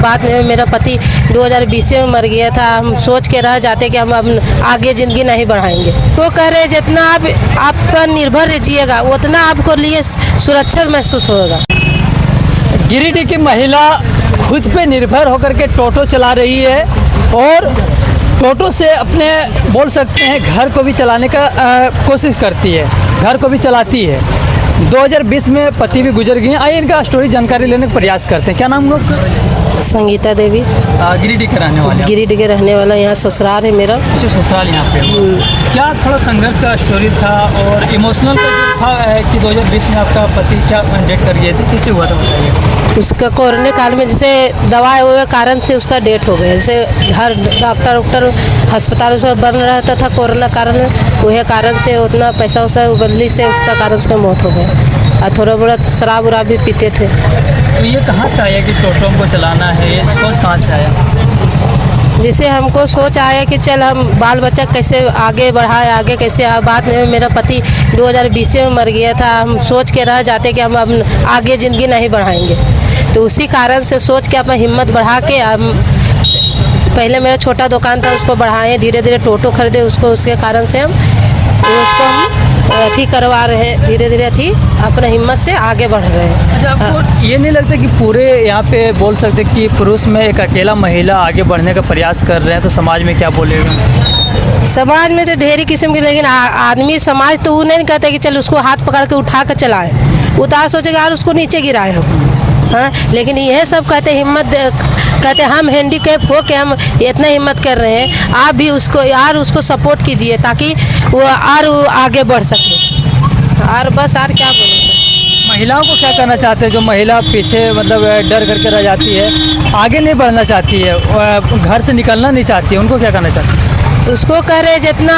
बाद में मेरा पति 2020 में मर गया था। हम सोच के रह जाते कि हम अब आगे ज़िंदगी नहीं बढ़ाएंगे। वो कह रहे जितना आप पर निर्भर रहिएगा उतना आपको लिए सुरक्षित महसूस होगा। गिरिडीह की महिला खुद पे निर्भर होकर के टोटो चला रही है और टोटो से अपने बोल सकते हैं घर को भी चलाने का कोशिश करती है, घर को भी चलाती है। 2020 में पति भी गुजर गए। आइए इनका स्टोरी जानकारी लेने का प्रयास करते हैं। क्या नाम लोग? संगीता देवी। गिरिडीह के रहने वाले? गिरिडीह के रहने वाला, यहाँ ससुराल है मेरा। ससुराल यहाँ पे। क्या थोड़ा संघर्ष का स्टोरी था और इमोशनल का जो था कि 2020 में आपका पति क्या डेथ कर गए थे, किससे हुआ था बताइए? उसका कोरोना काल में जैसे दवाई हुए कारण से उसका डेथ हो गया। जैसे हर डॉक्टर अस्पताल से बन रहता था कोरोना कारण, वही कारण से उतना पैसा वैसा बदली से उसका कारण से मौत हो गया। और थोड़ा बड़ा शराब उराब भी पीते थे। तो ये कहाँ से आया कि टोटो को चलाना है, ये सोच कहाँ से आया? जैसे हमको सोच आया कि चल हम बाल बच्चा कैसे आगे बढ़ाए, आगे कैसे। बाद में मेरा पति 2020 में मर गया था। हम सोच के रह जाते कि हम अब आगे ज़िंदगी नहीं बढ़ाएंगे। तो उसी कारण से सोच के अपना हिम्मत बढ़ा के हम पहले मेरा छोटा दुकान था उसको बढ़ाए, धीरे धीरे टोटो खरीदे उसको। उसके कारण से हम अथी करवा रहे हैं, धीरे धीरे अथी अपना हिम्मत से आगे बढ़ रहे हैं। अच्छा, आपको ये नहीं लगता कि पूरे यहाँ पे बोल सकते कि पुरुष में एक अकेला महिला आगे बढ़ने का प्रयास कर रहे हैं तो समाज में क्या बोलेगा? समाज में तो ढेरी किस्म के, लेकिन आदमी समाज तो वो नहीं कहते कि चल उसको हाथ पकड़ के उठा कर चलाएं। उतार सोचेगा यार उसको नीचे गिराए हम। हाँ, लेकिन यह सब कहते हिम्मत, कहते हम हैंडीकैप हो के हम इतना हिम्मत कर रहे हैं। आप भी उसको यार उसको सपोर्ट कीजिए ताकि वो आगे बढ़ सके। और बस और क्या बोलें। महिलाओं को क्या करना चाहते हैं जो महिला पीछे मतलब डर करके रह जाती है, आगे नहीं बढ़ना चाहती है, घर से निकलना नहीं चाहती है, उनको क्या करना चाहती है? उसको कह रहे जितना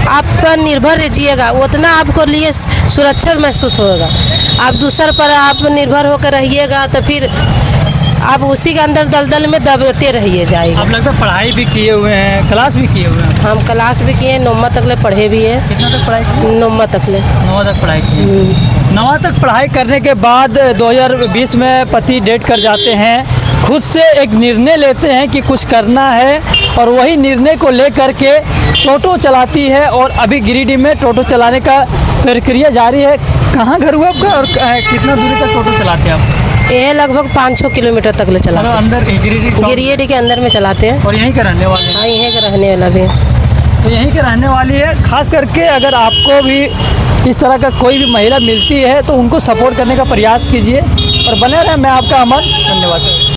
आप पर निर्भर रहिएगा उतना आपको लिए सुरक्षित महसूस होगा। आप दूसर पर आप निर्भर होकर रहिएगा तो फिर आप उसी के अंदर दलदल में दबते रहिए जाएगा। आप लगता है पढ़ाई भी किए हुए हैं, क्लास भी किए हुए हैं? हम क्लास भी किए, 9वीं तक ले पढ़े भी हैं। कितना तक पढ़ाई की? 9वीं तक ले। 9वीं तक पढ़ाई की। 9वीं तक पढ़ाई करने के बाद 2020 में पति डेथ कर जाते हैं। खुद से एक निर्णय लेते हैं कि कुछ करना है और वही निर्णय को लेकर के टोटो चलाती है और अभी गिरिडीह में टोटो चलाने का प्रक्रिया जारी है। कहाँ घर हुआ आपका और कितना दूरी तक टोटो चलाते हैं आप? ये लगभग 500 किलोमीटर तक ले चलाते हैं। अंदर गिरिडीह के अंदर में चलाते हैं। और यहीं के रहने वाले? हाँ, यहीं के रहने वाला भी है। तो यहीं के रहने वाली है। खास करके अगर आपको भी इस तरह का कोई भी महिला मिलती है तो उनको सपोर्ट करने का प्रयास कीजिए और बने रहें। मैं आपका अमन, धन्यवाद।